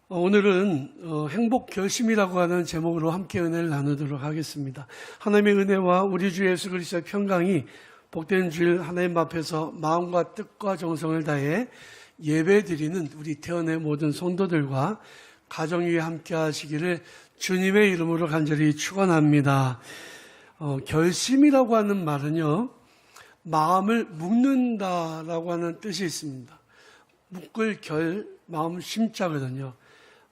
오늘은 행복 결심이라고 하는 제목으로 함께 은혜를 나누도록 하겠습니다. 하나님의 은혜와 우리 주 예수 그리스도의 평강이 복된 주일 하나님 앞에서 마음과 뜻과 정성을 다해 예배드리는 우리 태연의 모든 성도들과 가정 위에 함께 하시기를 주님의 이름으로 간절히 축원합니다. 결심이라고 하는 말은요, 마음을 묶는다라고 하는 뜻이 있습니다. 묶을 마음 심자거든요.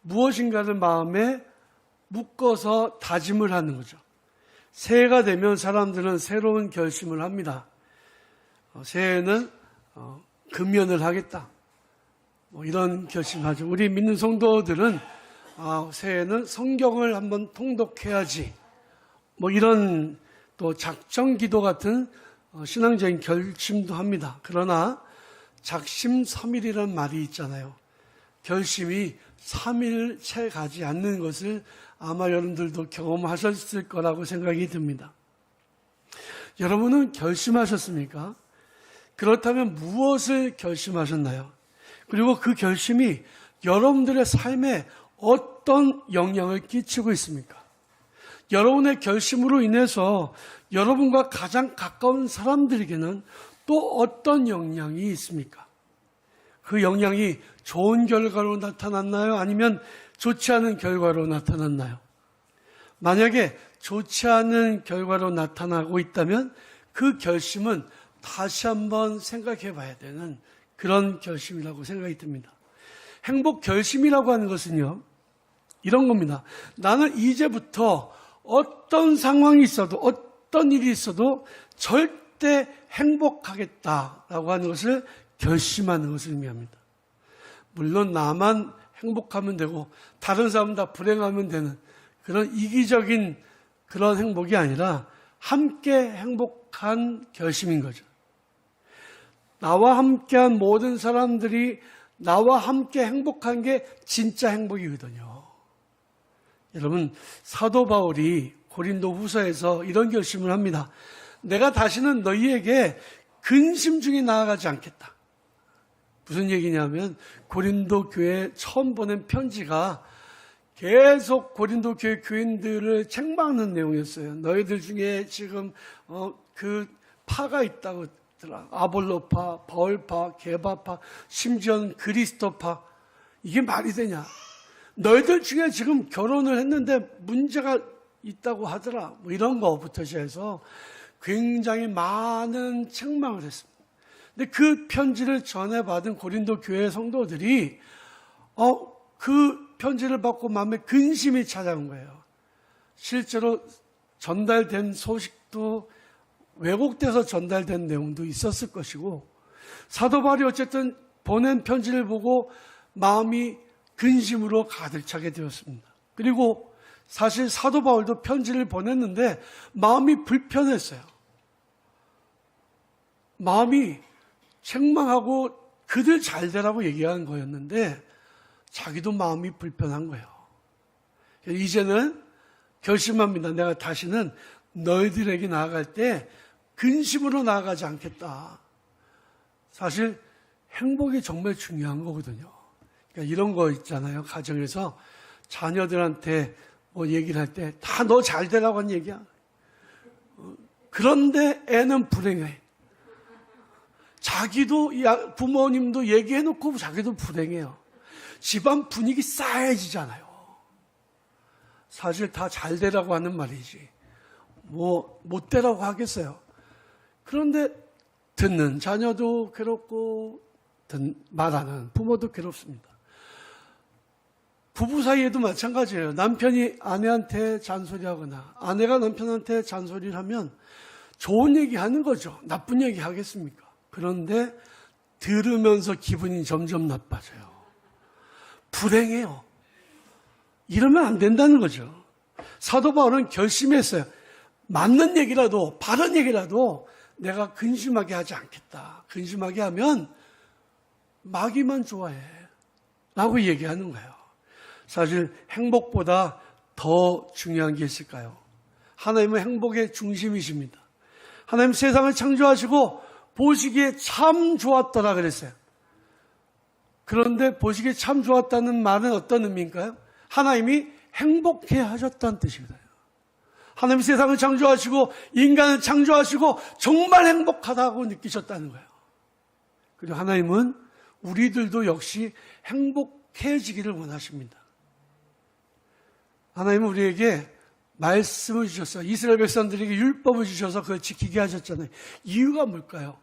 무엇인가를 마음에 묶어서 다짐을 하는 거죠. 새해가 되면 사람들은 새로운 결심을 합니다. 새해에는 금연을 하겠다, 이런 결심하죠. 우리 믿는 성도들은 새해에는 성경을 한번 통독해야지, 이런 또 작정기도 같은 신앙적인 결심도 합니다. 그러나 작심삼일이라는 말이 있잖아요. 결심이 3일 채 가지 않는 것을 아마 여러분들도 경험하셨을 거라고 생각이 듭니다. 여러분은 결심하셨습니까? 그렇다면 무엇을 결심하셨나요? 그리고 그 결심이 여러분들의 삶에 어떤 영향을 끼치고 있습니까? 여러분의 결심으로 인해서 여러분과 가장 가까운 사람들에게는 또 어떤 영향이 있습니까? 그 영향이 좋은 결과로 나타났나요? 아니면 좋지 않은 결과로 나타났나요? 만약에 좋지 않은 결과로 나타나고 있다면 그 결심은 다시 한번 생각해 봐야 되는 그런 결심이라고 생각이 듭니다. 행복 결심이라고 하는 것은요, 이런 겁니다. 나는 이제부터 어떤 상황이 있어도 어떤 일이 있어도 절대 행복하겠다라고 하는 것을 결심하는 것을 의미합니다. 물론 나만 행복하면 되고 다른 사람은 다 불행하면 되는 그런 이기적인 그런 행복이 아니라 함께 행복한 결심인 거죠. 나와 함께한 모든 사람들이 나와 함께 행복한 게 진짜 행복이거든요. 여러분, 사도 바울이 고린도 후서에서 이런 결심을 합니다. 내가 다시는 너희에게 근심 중에 나아가지 않겠다. 무슨 얘기냐면 고린도 교회에 처음 보낸 편지가 계속 고린도 교회 교인들을 책망하는 내용이었어요. 너희들 중에 지금 그 파가 있다고 하더라. 아볼로파, 바울파, 게바파, 심지어는 그리스도파. 이게 말이 되냐? 너희들 중에 지금 결혼을 했는데 문제가 있다고 하더라. 이런 거부터 시작해서 굉장히 많은 책망을 했습니다. 근데 그 편지를 전해받은 고린도 교회 성도들이 그 편지를 받고 마음에 근심이 찾아온 거예요. 실제로 전달된 소식도 왜곡돼서 전달된 내용도 있었을 것이고, 사도 바울이 어쨌든 보낸 편지를 보고 마음이 근심으로 가득 차게 되었습니다. 그리고 사실 사도 바울도 편지를 보냈는데 마음이 불편했어요. 마음이 책망하고 그들 잘 되라고 얘기하는 거였는데 자기도 마음이 불편한 거예요. 이제는 결심합니다. 내가 다시는 너희들에게 나아갈 때 근심으로 나아가지 않겠다. 사실 행복이 정말 중요한 거거든요. 그러니까 이런 거 있잖아요. 가정에서 자녀들한테 얘기를 할 때 다 너 잘 되라고 하는 얘기야. 그런데 애는 불행해. 자기도, 부모님도 얘기해놓고 자기도 불행해요. 집안 분위기 싸해지잖아요. 사실 다 잘 되라고 하는 말이지. 못 되라고 하겠어요. 그런데 듣는 자녀도 괴롭고, 말하는 부모도 괴롭습니다. 부부 사이에도 마찬가지예요. 남편이 아내한테 잔소리하거나 아내가 남편한테 잔소리를 하면 좋은 얘기 하는 거죠. 나쁜 얘기 하겠습니까? 그런데 들으면서 기분이 점점 나빠져요. 불행해요. 이러면 안 된다는 거죠. 사도 바울은 결심했어요. 맞는 얘기라도, 바른 얘기라도 내가 근심하게 하지 않겠다. 근심하게 하면 마귀만 좋아해. 라고 얘기하는 거예요. 사실 행복보다 더 중요한 게 있을까요? 하나님은 행복의 중심이십니다. 하나님 세상을 창조하시고 보시기에 참 좋았더라 그랬어요. 그런데 보시기에 참 좋았다는 말은 어떤 의미인가요? 하나님이 행복해 하셨다는 뜻입니다. 하나님이 세상을 창조하시고 인간을 창조하시고 정말 행복하다고 느끼셨다는 거예요. 그리고 하나님은 우리들도 역시 행복해지기를 원하십니다. 하나님은 우리에게 말씀을 주셨어요. 이스라엘 백성들에게 율법을 주셔서 그걸 지키게 하셨잖아요. 이유가 뭘까요?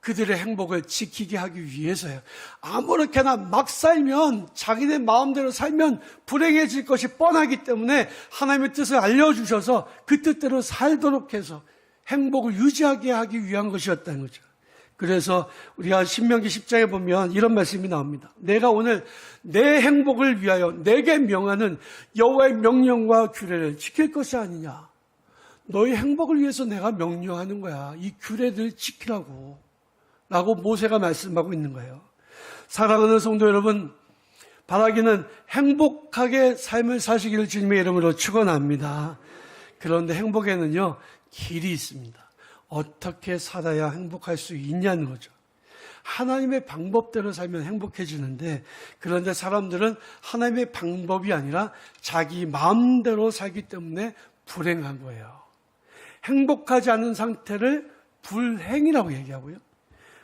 그들의 행복을 지키게 하기 위해서예요. 아무렇게나 막 살면, 자기네 마음대로 살면 불행해질 것이 뻔하기 때문에 하나님의 뜻을 알려주셔서 그 뜻대로 살도록 해서 행복을 유지하게 하기 위한 것이었다는 거죠. 그래서 우리가 신명기 10장에 보면 이런 말씀이 나옵니다. 내가 오늘 내 행복을 위하여 내게 명하는 여호와의 명령과 규례를 지킬 것이 아니냐. 너의 행복을 위해서 내가 명령하는 거야. 이 규례들 지키라고. 라고 모세가 말씀하고 있는 거예요. 사랑하는 성도 여러분, 바라기는 행복하게 삶을 사시기를 주님의 이름으로 축원합니다. 그런데 행복에는요, 길이 있습니다. 어떻게 살아야 행복할 수 있냐는 거죠. 하나님의 방법대로 살면 행복해지는데, 그런데 사람들은 하나님의 방법이 아니라 자기 마음대로 살기 때문에 불행한 거예요. 행복하지 않은 상태를 불행이라고 얘기하고요.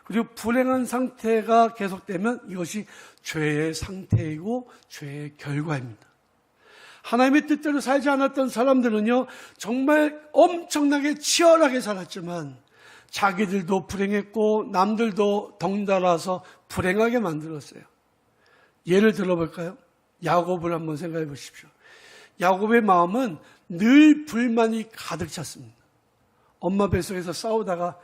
그리고 불행한 상태가 계속되면 이것이 죄의 상태이고 죄의 결과입니다. 하나님의 뜻대로 살지 않았던 사람들은요, 정말 엄청나게 치열하게 살았지만 자기들도 불행했고 남들도 덩달아서 불행하게 만들었어요. 예를 들어볼까요? 야곱을 한번 생각해 보십시오. 야곱의 마음은 늘 불만이 가득 찼습니다. 엄마 뱃속에서 싸우다가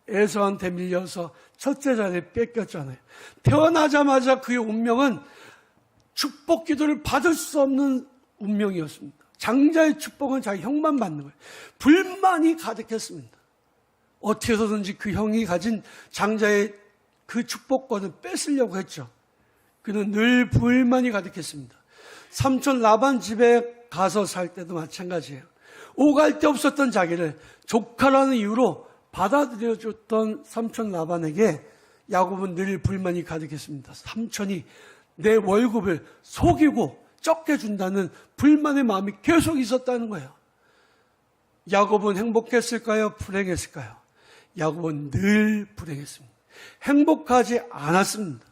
에서한테 밀려서 첫째 자리에 뺏겼잖아요. 태어나자마자 그의 운명은 축복 기도를 받을 수 없는 운명이었습니다. 장자의 축복은 자기 형만 받는 거예요. 불만이 가득했습니다. 어떻게 해서든지 그 형이 가진 장자의 그 축복권을 뺏으려고 했죠. 그는 늘 불만이 가득했습니다. 삼촌 라반 집에 가서 살 때도 마찬가지예요. 오갈 데 없었던 자기를 조카라는 이유로 받아들여줬던 삼촌 라반에게 야곱은 늘 불만이 가득했습니다. 삼촌이 내 월급을 속이고 적게 준다는 불만의 마음이 계속 있었다는 거예요. 야곱은 행복했을까요? 불행했을까요? 야곱은 늘 불행했습니다. 행복하지 않았습니다.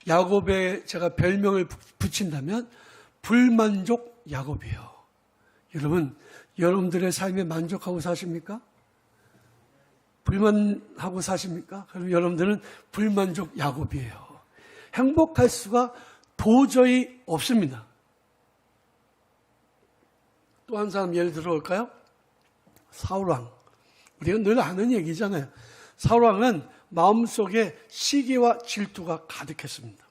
야곱에 제가 별명을 붙인다면 불만족 야곱이에요. 여러분, 여러분들의 삶에 만족하고 사십니까? 불만하고 사십니까? 그럼 여러분들은 불만족 야곱이에요. 행복할 수가 도저히 없습니다. 또 한 사람 예를 들어볼까요? 사울왕. 우리가 늘 아는 얘기잖아요. 사울왕은 마음속에 시기와 질투가 가득했습니다.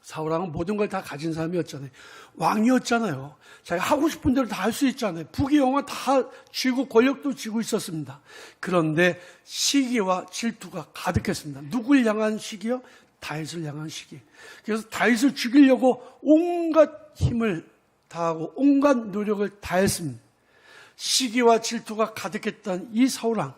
사울왕은 모든 걸 다 가진 사람이었잖아요. 왕이었잖아요. 자기가 하고 싶은 대로 다 할 수 있잖아요. 부귀영화 다 쥐고 권력도 쥐고 있었습니다. 그런데 시기와 질투가 가득했습니다. 누굴 향한 시기요? 다윗을 향한 시기. 그래서 다윗을 죽이려고 온갖 힘을 다하고 온갖 노력을 다했습니다. 시기와 질투가 가득했던 이 사울왕.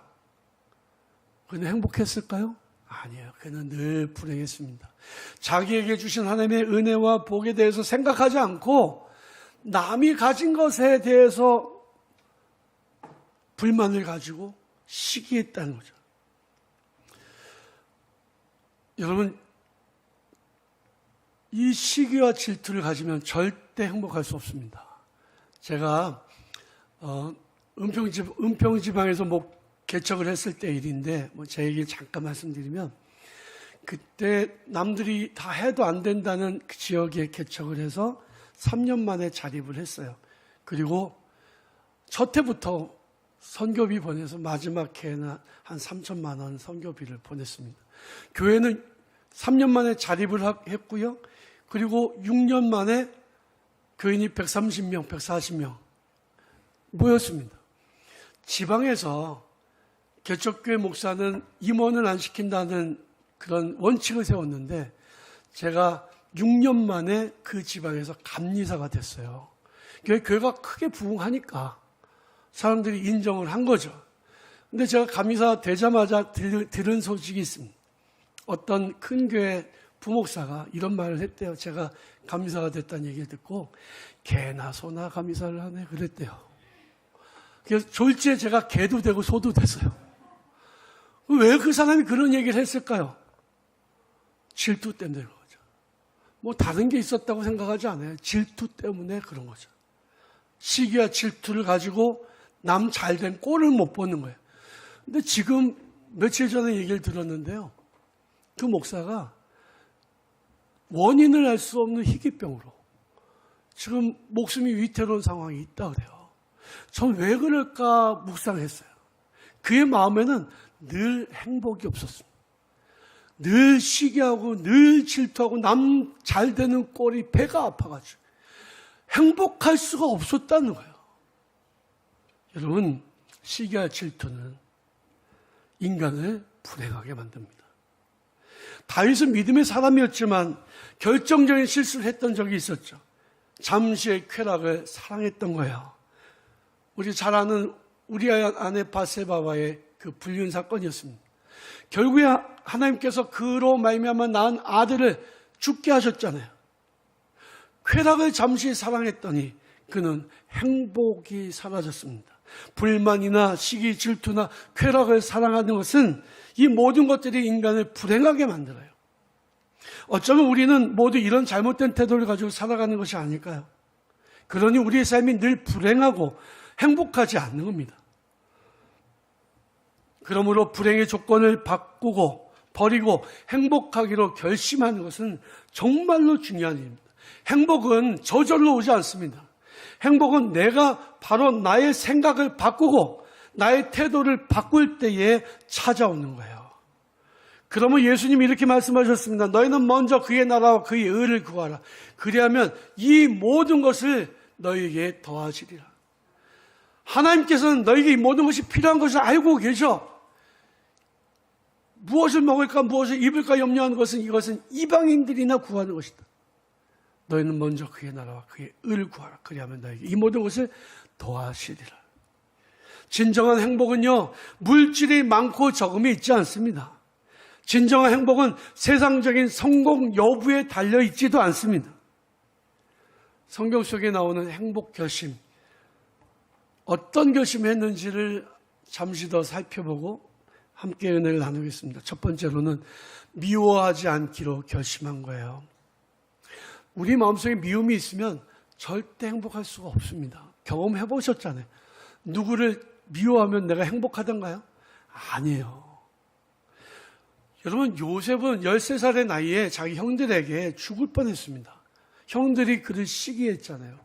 그는 행복했을까요? 아니에요. 그는 늘 불행했습니다. 자기에게 주신 하나님의 은혜와 복에 대해서 생각하지 않고 남이 가진 것에 대해서 불만을 가지고 시기했다는 거죠. 여러분, 이 시기와 질투를 가지면 절대 행복할 수 없습니다. 제가 은평지방에서 개척을 했을 때 일인데 제 얘기 잠깐 말씀드리면, 그때 남들이 다 해도 안 된다는 그 지역에 개척을 해서 3년 만에 자립을 했어요. 그리고 첫 해부터 선교비 보내서 마지막 해에는 한 3천만 원 선교비를 보냈습니다. 교회는 3년 만에 자립을 했고요. 그리고 6년 만에 교인이 130명, 140명 모였습니다. 지방에서 개척교회 목사는 임원을 안 시킨다는 그런 원칙을 세웠는데, 제가 6년 만에 그 지방에서 감리사가 됐어요. 교회가 크게 부흥하니까 사람들이 인정을 한 거죠. 근데 제가 감리사 되자마자 들은 소식이 있습니다. 어떤 큰 교회 부목사가 이런 말을 했대요. 제가 감리사가 됐다는 얘기를 듣고 개나 소나 감리사를 하네 그랬대요. 그래서 졸지에 제가 개도 되고 소도 됐어요. 왜 그 사람이 그런 얘기를 했을까요? 질투 때문에 그런 거죠. 뭐 다른 게 있었다고 생각하지 않아요. 질투 때문에 그런 거죠. 시기와 질투를 가지고 남 잘된 꼴을 못 보는 거예요. 근데 지금 며칠 전에 얘기를 들었는데요. 그 목사가 원인을 알 수 없는 희귀병으로 지금 목숨이 위태로운 상황이 있다 그래요. 전 왜 그럴까 묵상했어요. 그의 마음에는 늘 행복이 없었습니다. 늘 시기하고 늘 질투하고 남 잘 되는 꼴이 배가 아파가지고 행복할 수가 없었다는 거예요. 여러분, 시기와 질투는 인간을 불행하게 만듭니다. 다윗은 믿음의 사람이었지만 결정적인 실수를 했던 적이 있었죠. 잠시의 쾌락을 사랑했던 거예요. 우리 잘 아는 우리 아내 바세바와의 그 불륜 사건이었습니다. 결국에 하나님께서 그로 말미암아 낳은 아들을 죽게 하셨잖아요. 쾌락을 잠시 사랑했더니 그는 행복이 사라졌습니다. 불만이나 시기, 질투나 쾌락을 사랑하는 것은 이 모든 것들이 인간을 불행하게 만들어요. 어쩌면 우리는 모두 이런 잘못된 태도를 가지고 살아가는 것이 아닐까요? 그러니 우리의 삶이 늘 불행하고 행복하지 않는 겁니다. 그러므로 불행의 조건을 바꾸고 버리고 행복하기로 결심하는 것은 정말로 중요한 일입니다. 행복은 저절로 오지 않습니다. 행복은 내가 바로 나의 생각을 바꾸고 나의 태도를 바꿀 때에 찾아오는 거예요. 그러면 예수님이 이렇게 말씀하셨습니다. 너희는 먼저 그의 나라와 그의 의를 구하라. 그리하면 이 모든 것을 너희에게 더하시리라. 하나님께서는 너희에게 이 모든 것이 필요한 것을 알고 계셔. 무엇을 먹을까 무엇을 입을까 염려하는 것은 이것은 이방인들이나 구하는 것이다. 너희는 먼저 그의 나라와 그의 의를 구하라. 그리하면 너희에게 이 모든 것을 더하시리라. 진정한 행복은요, 물질이 많고 적음이 있지 않습니다. 진정한 행복은 세상적인 성공 여부에 달려 있지도 않습니다. 성경 속에 나오는 행복 결심, 어떤 결심을 했는지를 잠시 더 살펴보고 함께 은혜를 나누겠습니다. 첫 번째로는 미워하지 않기로 결심한 거예요. 우리 마음속에 미움이 있으면 절대 행복할 수가 없습니다. 경험해 보셨잖아요. 누구를 미워하면 내가 행복하던가요? 아니에요. 여러분, 요셉은 13살의 나이에 자기 형들에게 죽을 뻔했습니다. 형들이 그를 시기했잖아요.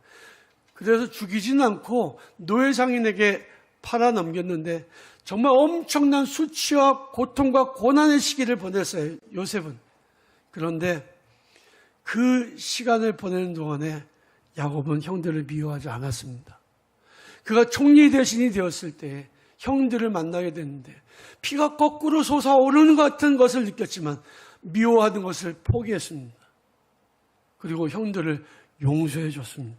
그래서 죽이지는 않고 노예상인에게 팔아 넘겼는데 정말 엄청난 수치와 고통과 고난의 시기를 보냈어요, 요셉은. 그런데 그 시간을 보내는 동안에 야곱은 형들을 미워하지 않았습니다. 그가 총리 대신이 되었을 때 형들을 만나게 됐는데 피가 거꾸로 솟아오르는 것 같은 것을 느꼈지만 미워하는 것을 포기했습니다. 그리고 형들을 용서해 줬습니다.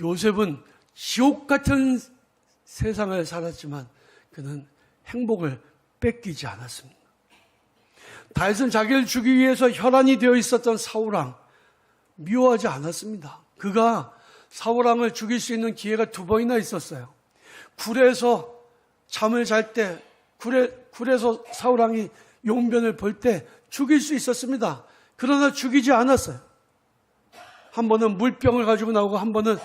요셉은 지옥 같은 세상을 살았지만 그는 행복을 뺏기지 않았습니다. 다윗은 자기를 죽이기 위해서 혈안이 되어 있었던 사울왕 미워하지 않았습니다. 그가 사울왕을 죽일 수 있는 기회가 2번이나 있었어요. 굴에서 잠을 잘 때 굴에서 사울왕이 용변을 볼 때 죽일 수 있었습니다. 그러나 죽이지 않았어요. 한 번은 물병을 가지고 나오고 한 번은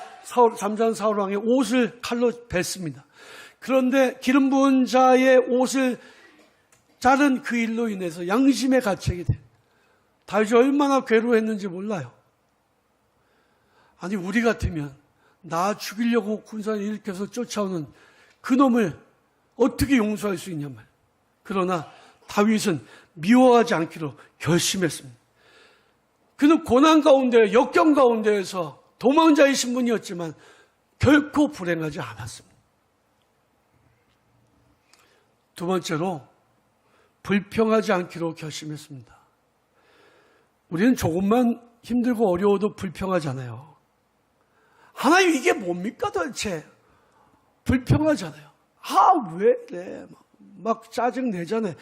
잠자는 사울왕의 옷을 칼로 뱄습니다. 그런데 기름 부은 자의 옷을 자른 그 일로 인해서 양심의 가책이 돼요. 다윗이 얼마나 괴로워했는지 몰라요. 아니, 우리 같으면 나 죽이려고 군사를 일으켜서 쫓아오는 그 놈을 어떻게 용서할 수 있냔 말이에요. 그러나 다윗은 미워하지 않기로 결심했습니다. 그는 고난 가운데, 역경 가운데에서 도망자의 신분이었지만 결코 불행하지 않았습니다. 두 번째로 불평하지 않기로 결심했습니다. 우리는 조금만 힘들고 어려워도 불평하잖아요. 하나님, 이게 뭡니까 도대체? 불평하잖아요. 왜 이래? 막 짜증 내잖아요.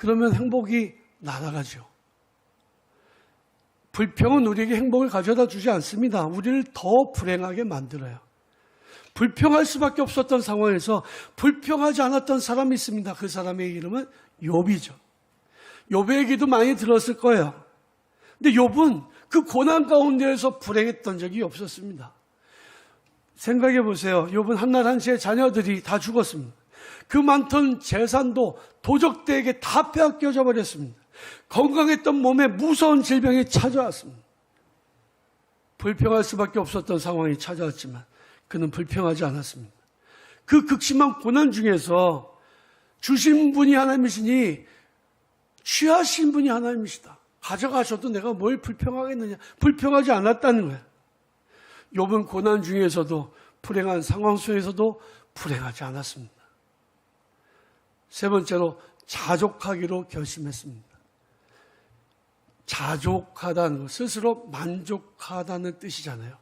그러면 행복이 날아가죠. 불평은 우리에게 행복을 가져다 주지 않습니다. 우리를 더 불행하게 만들어요. 불평할 수밖에 없었던 상황에서 불평하지 않았던 사람이 있습니다. 그 사람의 이름은 욥이죠. 욥의 얘기도 많이 들었을 거예요. 근데 욥은 그 고난 가운데에서 불행했던 적이 없었습니다. 생각해 보세요. 욥은 한날 한시에 자녀들이 다 죽었습니다. 그 많던 재산도 도적들에게 다 빼앗겨져 버렸습니다. 건강했던 몸에 무서운 질병이 찾아왔습니다. 불평할 수밖에 없었던 상황이 찾아왔지만 그는 불평하지 않았습니다. 그 극심한 고난 중에서 주신 분이 하나님이시니 취하신 분이 하나님이시다. 가져가셔도 내가 뭘 불평하겠느냐. 불평하지 않았다는 거예요. 욥은 고난 중에서도 불행한 상황 속에서도 불행하지 않았습니다. 세 번째로 자족하기로 결심했습니다. 자족하다는 것, 스스로 만족하다는 뜻이잖아요.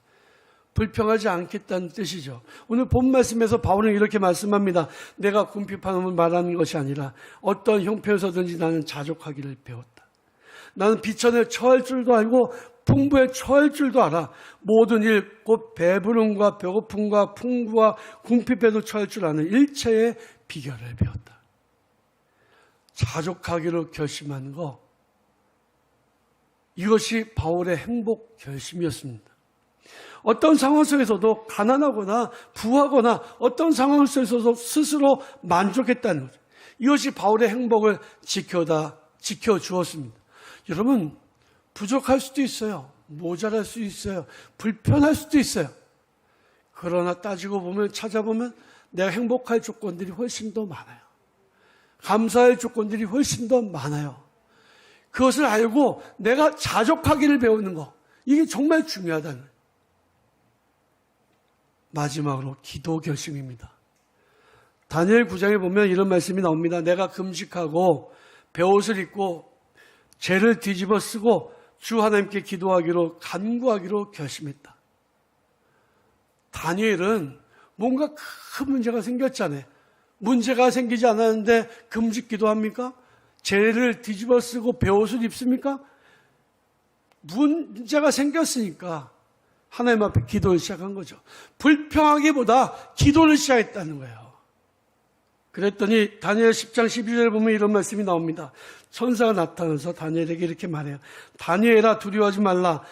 불평하지 않겠다는 뜻이죠. 오늘 본 말씀에서 바울은 이렇게 말씀합니다. 내가 궁핍함을 말하는 것이 아니라 어떤 형편에서든지 나는 자족하기를 배웠다. 나는 비천에 처할 줄도 알고 풍부에 처할 줄도 알아. 모든 일, 곧 배부름과 배고픔과 풍부와 궁핍에도 처할 줄 아는 일체의 비결을 배웠다. 자족하기로 결심하는 것, 이것이 바울의 행복 결심이었습니다. 어떤 상황 속에서도 가난하거나 부하거나 어떤 상황 속에서도 스스로 만족했다는 거죠. 이것이 바울의 행복을 지켜주었습니다. 여러분, 부족할 수도 있어요. 모자랄 수도 있어요. 불편할 수도 있어요. 그러나 따지고 보면, 찾아보면 내가 행복할 조건들이 훨씬 더 많아요. 감사할 조건들이 훨씬 더 많아요. 그것을 알고 내가 자족하기를 배우는 것, 이게 정말 중요하다는 거예요. 마지막으로 기도 결심입니다. 다니엘 9장에 보면 이런 말씀이 나옵니다. 내가 금식하고 베옷을 입고 죄를 뒤집어 쓰고 주 하나님께 기도하기로 간구하기로 결심했다. 다니엘은 뭔가 큰 문제가 생겼잖아요. 문제가 생기지 않았는데 금식 기도합니까? 죄를 뒤집어 쓰고 베옷을 입습니까? 문제가 생겼으니까 하나님 앞에 기도를 시작한 거죠. 불평하기보다 기도를 시작했다는 거예요. 그랬더니 다니엘 10장 12절에 보면 이런 말씀이 나옵니다. 천사가 나타나서 다니엘에게 이렇게 말해요. 다니엘아, 두려워하지 말라.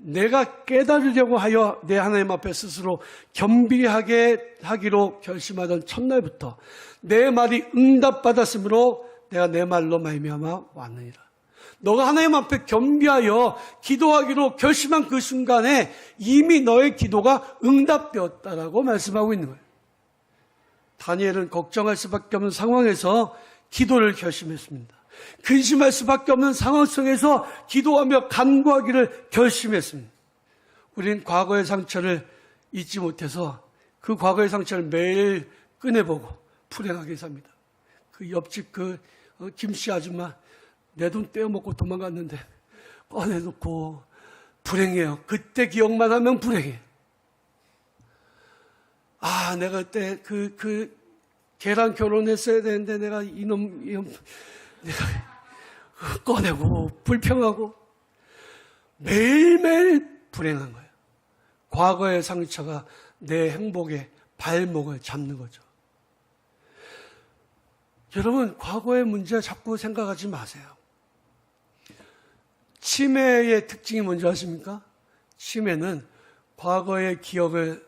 내가 깨달으려고 하여 내 하나님 앞에 스스로 겸비하게 하기로 결심하던 첫날부터 내 말이 응답받았으므로 내가 내 말로 말미암아 왔느니라. 너가 하나님 앞에 겸비하여 기도하기로 결심한 그 순간에 이미 너의 기도가 응답되었다라고 말씀하고 있는 거예요. 다니엘은 걱정할 수밖에 없는 상황에서 기도를 결심했습니다. 근심할 수밖에 없는 상황 속에서 기도하며 간구하기를 결심했습니다. 우리는 과거의 상처를 잊지 못해서 그 과거의 상처를 매일 꺼내보고 불행하게 삽니다. 그 옆집 김씨 아줌마 내 돈 떼어먹고 도망갔는데 꺼내놓고 불행해요. 그때 기억만 하면 불행해. 아, 내가 그때 걔랑 결혼했어야 되는데 내가 내가 꺼내고 불평하고 매일매일 불행한 거예요. 과거의 상처가 내 행복의 발목을 잡는 거죠. 여러분, 과거의 문제 자꾸 생각하지 마세요. 치매의 특징이 뭔지 아십니까? 치매는 과거의 기억을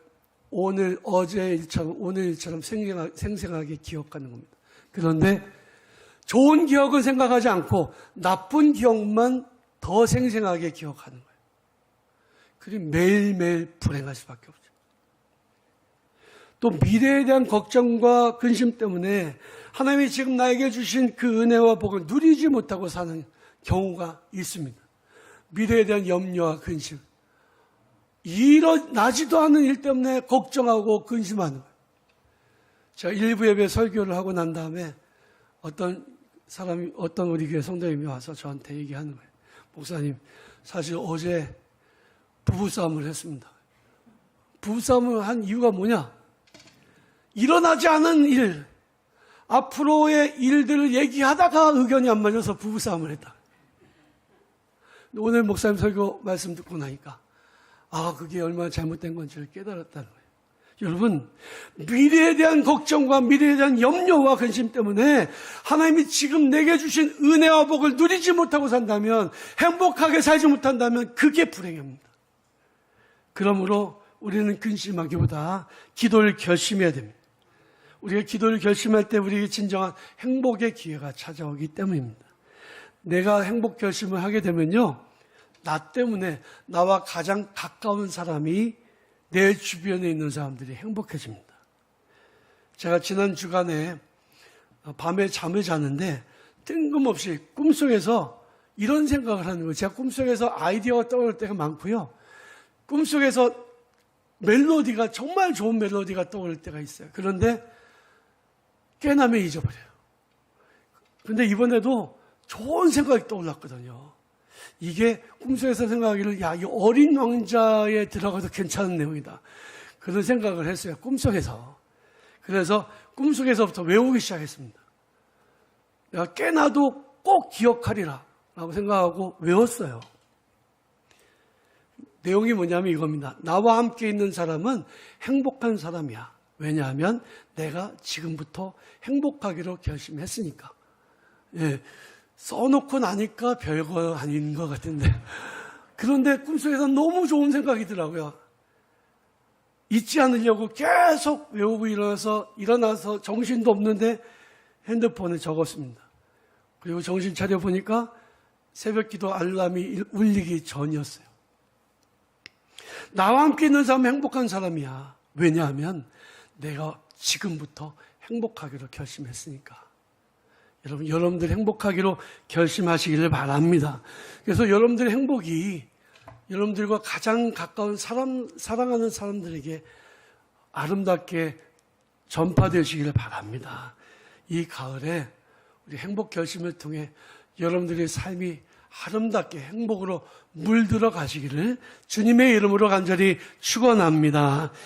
어제 일처럼, 오늘 일처럼 생생하게 기억하는 겁니다. 그런데 좋은 기억은 생각하지 않고 나쁜 기억만 더 생생하게 기억하는 거예요. 그리고 매일매일 불행할 수밖에 없죠. 또 미래에 대한 걱정과 근심 때문에 하나님이 지금 나에게 주신 그 은혜와 복을 누리지 못하고 사는 경우가 있습니다. 미래에 대한 염려와 근심. 일어나지도 않은 일 때문에 걱정하고 근심하는 거예요. 제가 일부 예배 설교를 하고 난 다음에 어떤 우리 교회 성도님이 와서 저한테 얘기하는 거예요. 목사님, 사실 어제 부부싸움을 했습니다. 부부싸움을 한 이유가 뭐냐? 일어나지 않은 일, 앞으로의 일들을 얘기하다가 의견이 안 맞아서 부부싸움을 했다. 오늘 목사님 설교 말씀 듣고 나니까 그게 얼마나 잘못된 건지를 깨달았다는 거예요. 여러분, 미래에 대한 걱정과 미래에 대한 염려와 근심 때문에 하나님이 지금 내게 주신 은혜와 복을 누리지 못하고 산다면, 행복하게 살지 못한다면 그게 불행입니다. 그러므로 우리는 근심하기보다 기도를 결심해야 됩니다. 우리가 기도를 결심할 때 우리에게 진정한 행복의 기회가 찾아오기 때문입니다. 내가 행복 결심을 하게 되면요, 나 때문에 나와 가장 가까운 사람이 내 주변에 있는 사람들이 행복해집니다. 제가 지난 주간에 밤에 잠을 자는데 뜬금없이 꿈속에서 이런 생각을 하는 거예요. 제가 꿈속에서 아이디어가 떠오를 때가 많고요. 꿈속에서 멜로디가, 정말 좋은 멜로디가 떠오를 때가 있어요. 그런데 깨나면 잊어버려요. 근데 이번에도 좋은 생각이 떠올랐거든요. 이게 꿈속에서 생각하기를, 이 어린 왕자에 들어가도 괜찮은 내용이다. 그런 생각을 했어요. 꿈속에서. 그래서 꿈속에서부터 외우기 시작했습니다. 내가 깨나도 꼭 기억하리라 라고 생각하고 외웠어요. 내용이 뭐냐면 이겁니다. 나와 함께 있는 사람은 행복한 사람이야. 왜냐하면 내가 지금부터 행복하기로 결심했으니까. 예, 써놓고 나니까 별거 아닌 것 같은데. 그런데 꿈속에서 너무 좋은 생각이더라고요. 잊지 않으려고 계속 외우고 일어나서 정신도 없는데 핸드폰에 적었습니다. 그리고 정신 차려보니까 새벽 기도 알람이 울리기 전이었어요. 나와 함께 있는 사람은 행복한 사람이야. 왜냐하면 내가 지금부터 행복하기로 결심했으니까. 여러분들 행복하기로 결심하시기를 바랍니다. 그래서 여러분들의 행복이 여러분들과 가장 가까운 사랑하는 사람들에게 아름답게 전파되시기를 바랍니다. 이 가을에 우리 행복 결심을 통해 여러분들의 삶이 아름답게 행복으로 물들어 가시기를 주님의 이름으로 간절히 축원합니다.